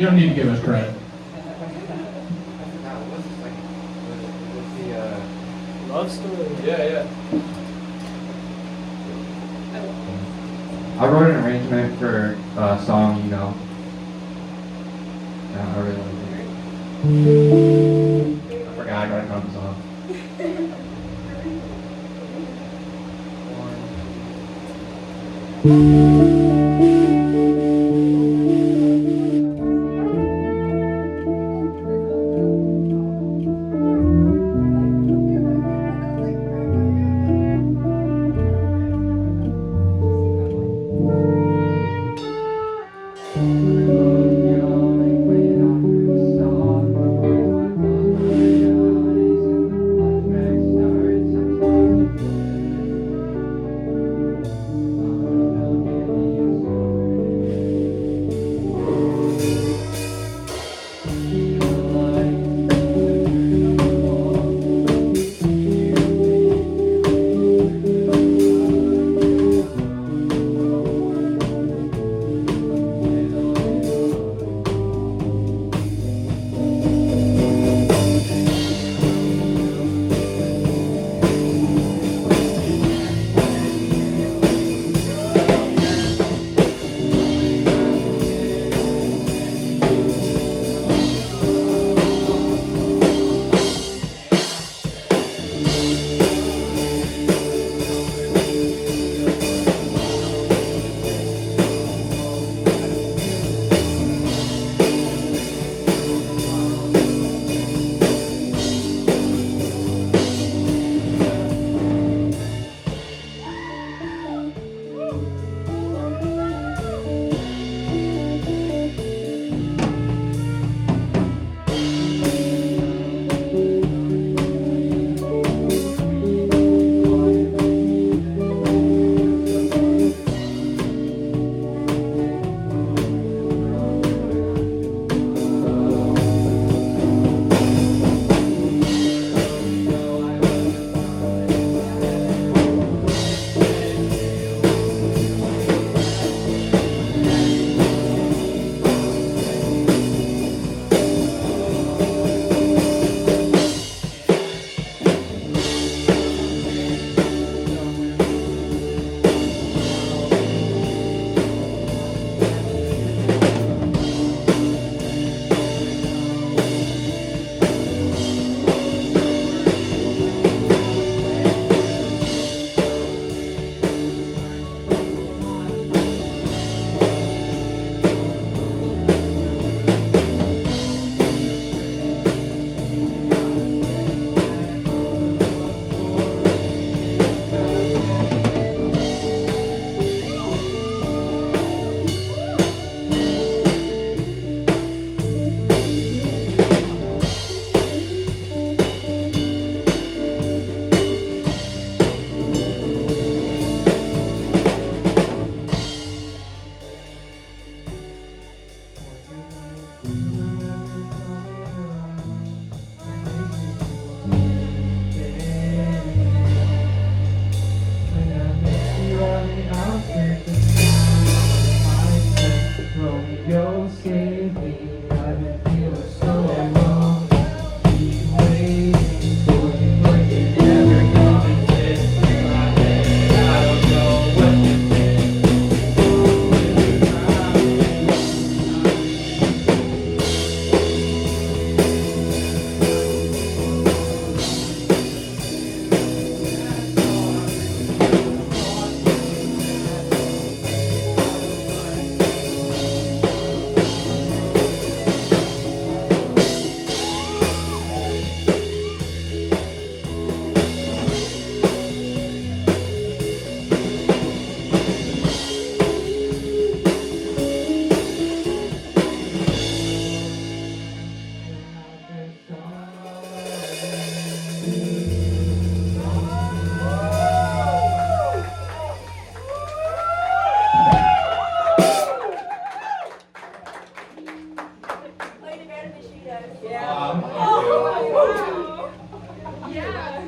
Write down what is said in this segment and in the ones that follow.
You don't need to give us credit. love story. Yeah. I wrote an arrangement for a song, you know. Yeah, I really like it. I forgot I gotta come song.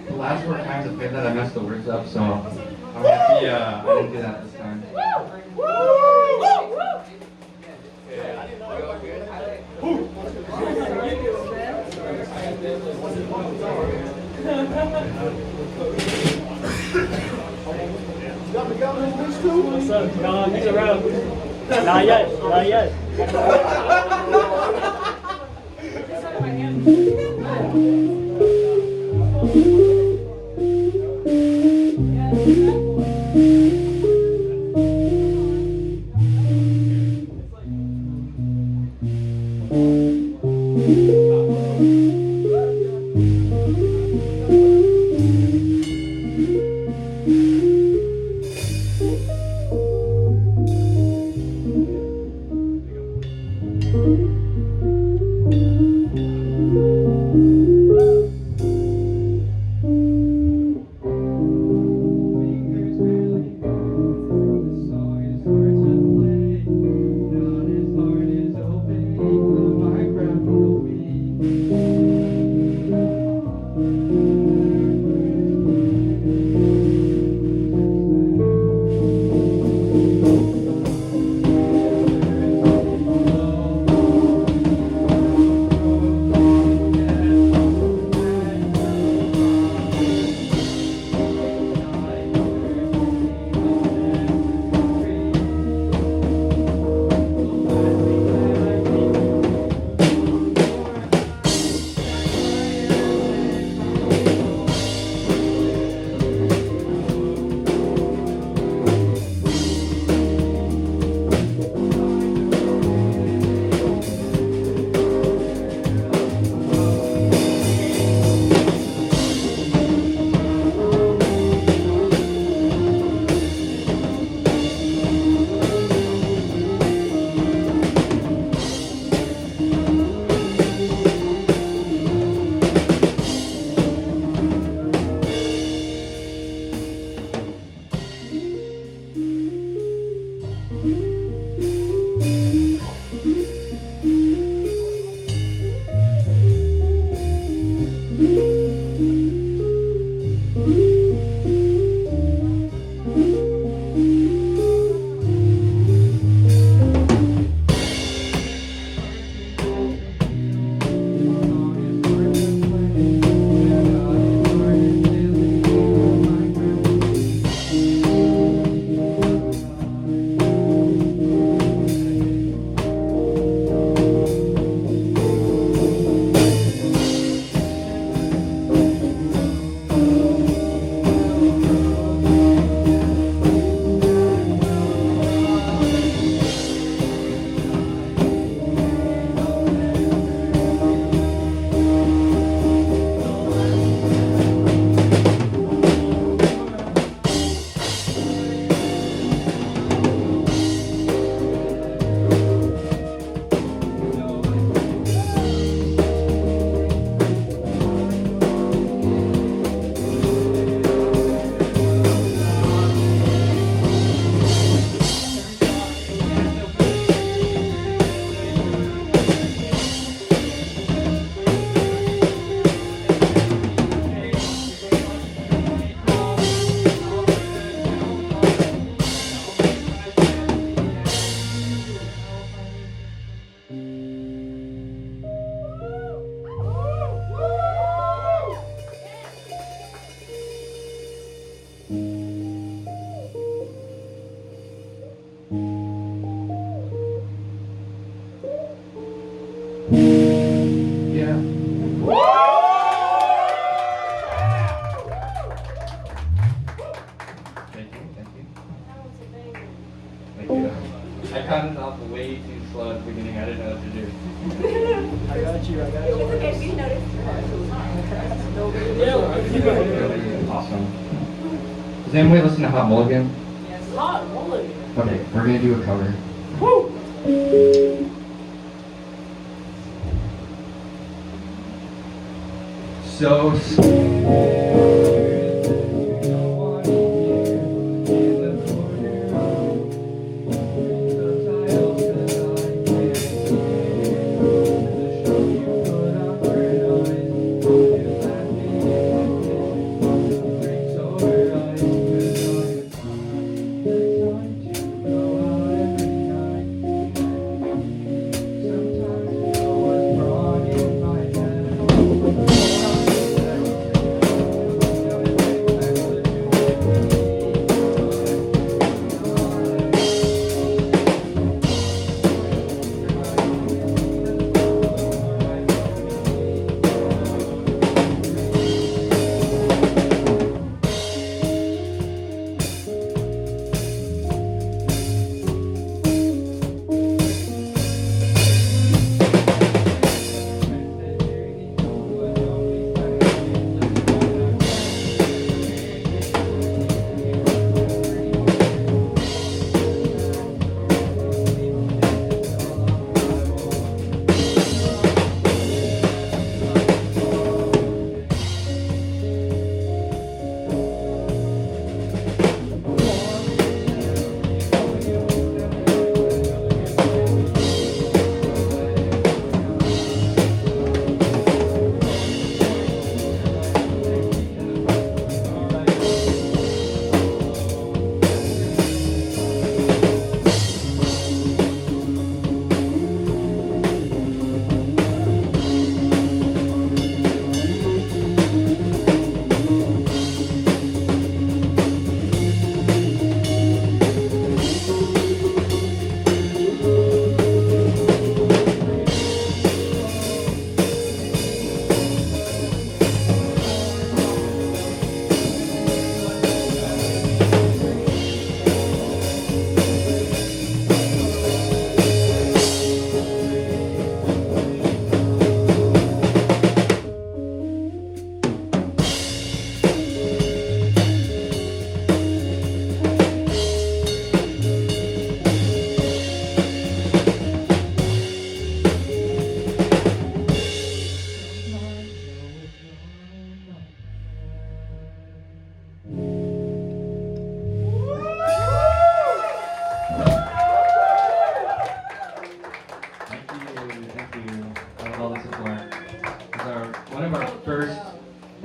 The last four times I played that, I messed the words up, so I'm happy I didn't do that this time. What's up? No, he's around. Not yet. Not yet. Yeah. Thank you, thank you. Thank you. I counted off way too slow at the beginning. I didn't know what to do. I got you. I got you. It's okay if you notice. Really awesome. Does anybody listen to Hot Mulligan? Hot mulligan. Okay, we're gonna do a cover. Woo! So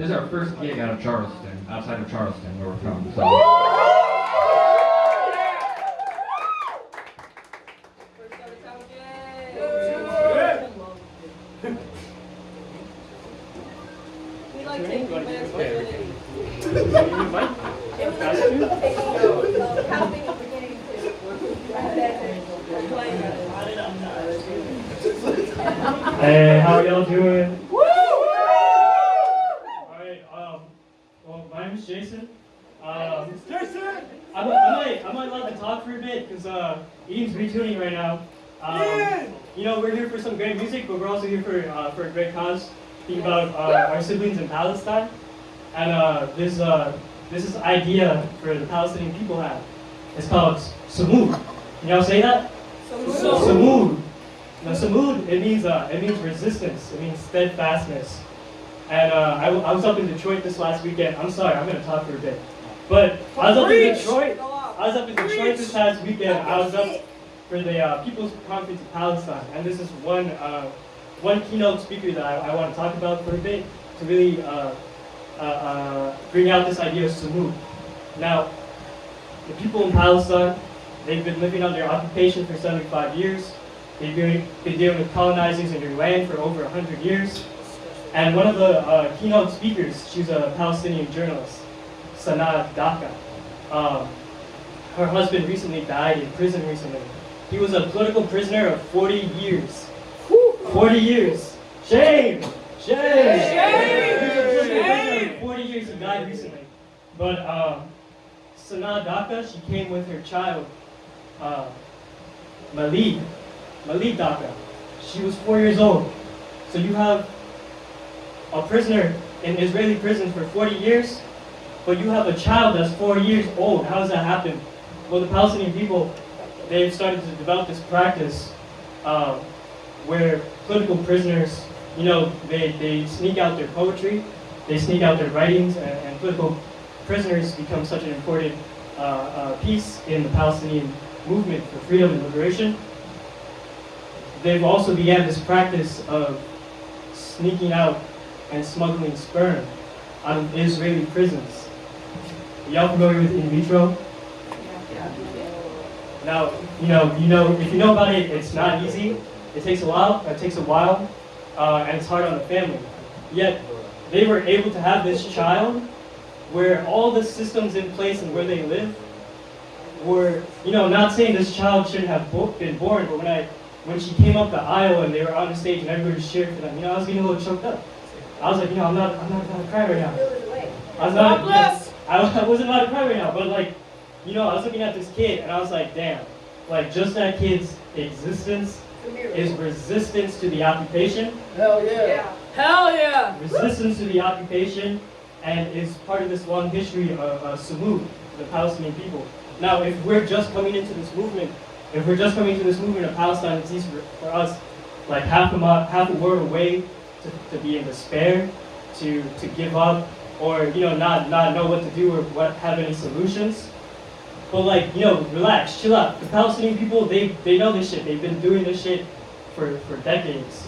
is our first gig out of Charleston, outside of Charleston, where we're from. So. We like taking man's virginity. Hey, how y'all doing? Alright, well, my name is Jason. Jason! I might allowed to talk for a bit, because Eaton's retuning right now. You know, we're here for some great music, but we're also here for a great cause. Think about our siblings in Palestine. And this is idea for the Palestinian people have. It's called Samud. Can y'all say that? Samud. Now, Samud, it means resistance. It means steadfastness. And I was up in Detroit this last weekend. I'm sorry, I'm gonna talk for a bit. But I was up in Detroit this past weekend. I was up for the People's Conference of Palestine, and this is one keynote speaker that I want to talk about for a bit to really bring out this idea of Samud. Now, the people in Palestine, they've been living under occupation for 75 years. They've been dealing with colonizing their land for over 100 years. And one of the keynote speakers, she's a Palestinian journalist, Sanaa Daka. Her husband recently died in prison recently. He was a political prisoner of 40 years. 40 years. Shame! Shame! Shame! He was a political prisoner of 40 years. He died recently. But Sanaa Daka, she came with her child, Malik Daka. She was 4 years old. So you have a prisoner in Israeli prison for 40 years, but you have a child that's 4 years old. How does that happen? Well, the Palestinian people, they've started to develop this practice where political prisoners, you know, they sneak out their poetry, they sneak out their writings, and political prisoners become such an important piece in the Palestinian movement for freedom and liberation. They've also began this practice of sneaking out and smuggling sperm out of Israeli prisons. Y'all familiar with in vitro? Now, if you know about it, it's not easy. It takes a while, and it's hard on the family. Yet, they were able to have this child where all the systems in place and where they live were, not saying this child shouldn't have been born, but when she came up the aisle and they were on the stage and everybody was cheering for them, I was getting a little choked up. I was like, I'm not gonna cry right now. I wasn't allowed to cry right now, but I was looking at this kid and I was like, damn, just that kid's existence is resistance to the occupation. Hell yeah. Hell yeah. Resistance to the occupation, and is part of this long history of Samud, the Palestinian people. Now, if we're just coming into this movement of Palestine, it's easy for us, half a word away to be in despair, to give up, or not know what to do or have any solutions. But relax, chill out. The Palestinian people, they know this shit. They've been doing this shit for decades.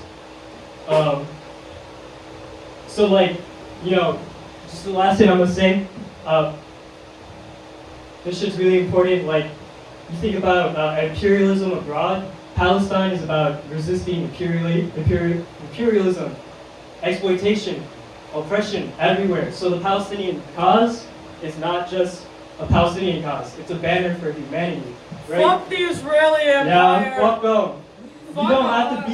Just the last thing I'm gonna say. This shit's really important. You think about imperialism abroad. Palestine is about resisting imperialism, exploitation, oppression everywhere. So the Palestinian cause is not just a Palestinian cause. It's a banner for humanity. Right? Fuck the Israeli Empire. Yeah, fuck them. You don't have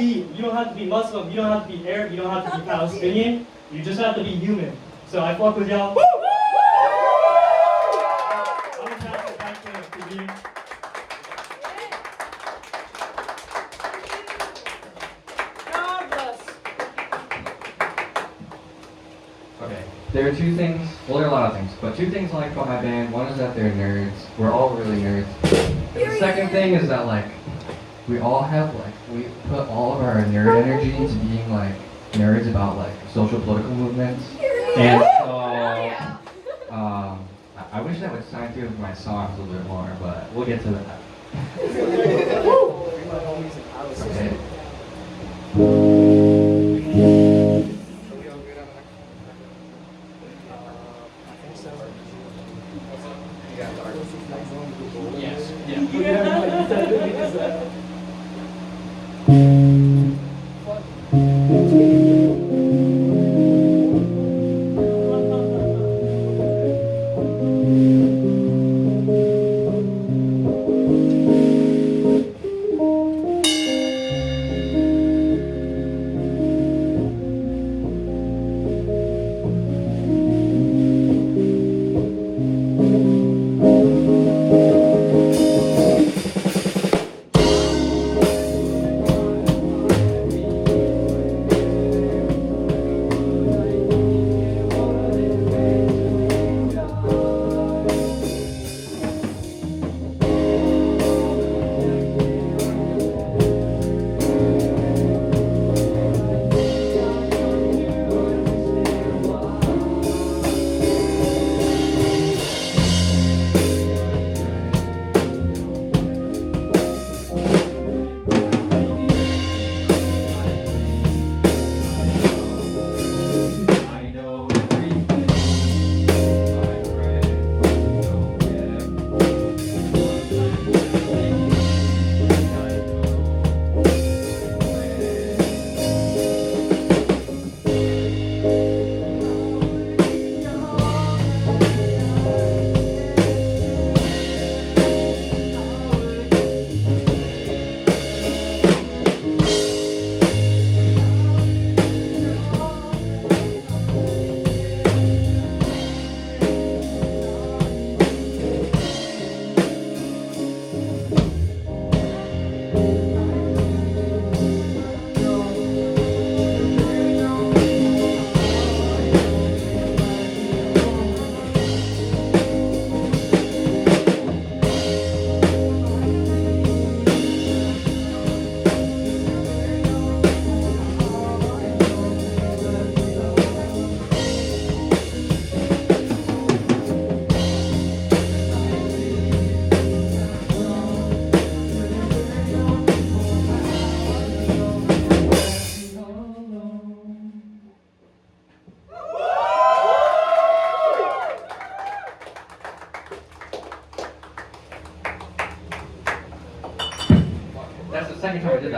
to be Muslim. You don't have to be Arab. You don't have to be Palestinian. You just have to be human. So I fuck with y'all. I'm gonna pass it back to you. God bless. Okay, there are two things, well, there are a lot of things, but two things I like about my band. One is that they're nerds. We're all really nerds. And the second thing is that, we all have, we put all of our nerd energy into being, nerds about, social political movements. And so, I wish that would sign through with my songs a little bit more, but we'll get to that. Okay.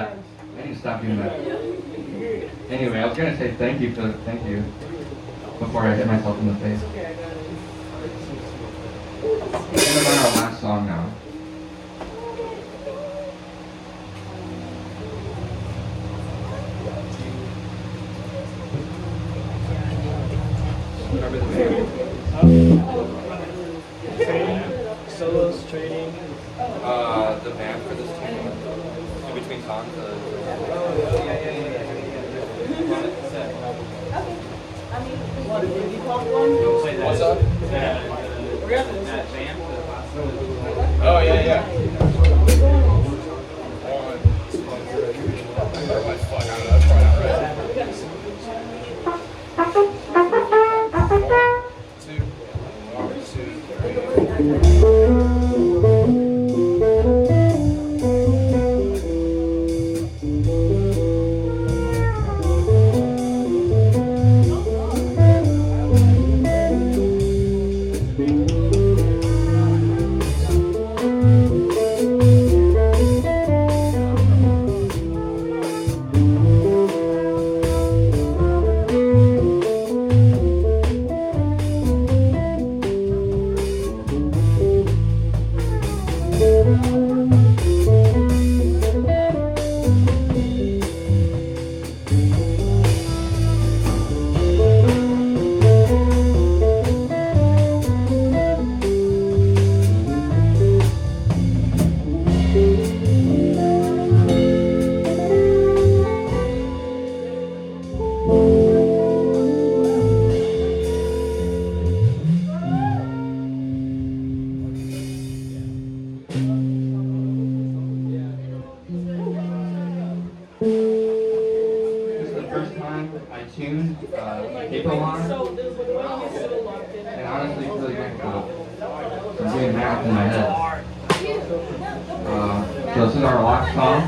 that. I need to stop doing that. Anyway, I was gonna say thank you before I hit myself in the face. We're gonna learn our last song now. Remember the name? Solos, trading. The band for this team. In between songs. What's up? Oh, yeah, yeah. That's probably not right. 'Cause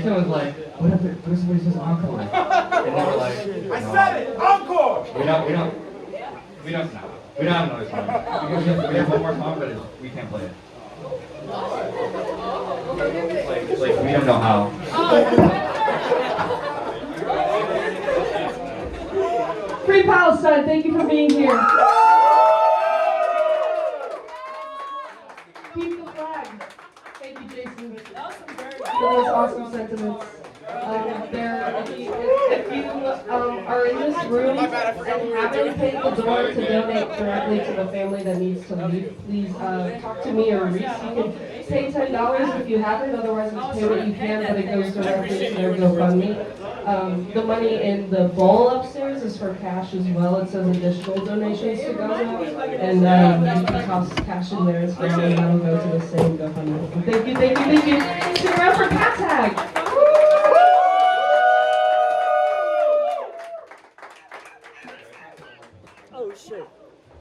Jason was like, what if somebody says encore? And they were like, I said it! Encore! We don't have another song. We have one more song, but we can't play it. Like we don't know how. Free Palestine, thank you for being here. Keep the flag. Thank you, Jason, for those awesome sentiments. If you are in this room and haven't paid the door to donate directly to the family that needs to leave, please talk to me or Reese. You can pay $10 if you haven't, otherwise just pay what you can, but it goes directly to their GoFundMe. The money in the bowl upstairs is for cash as well. It says additional donations to Gaza, and you can toss cash in there as well, and that'll go to the same GoFundMe. Thank you. Stick around for Cat Tag.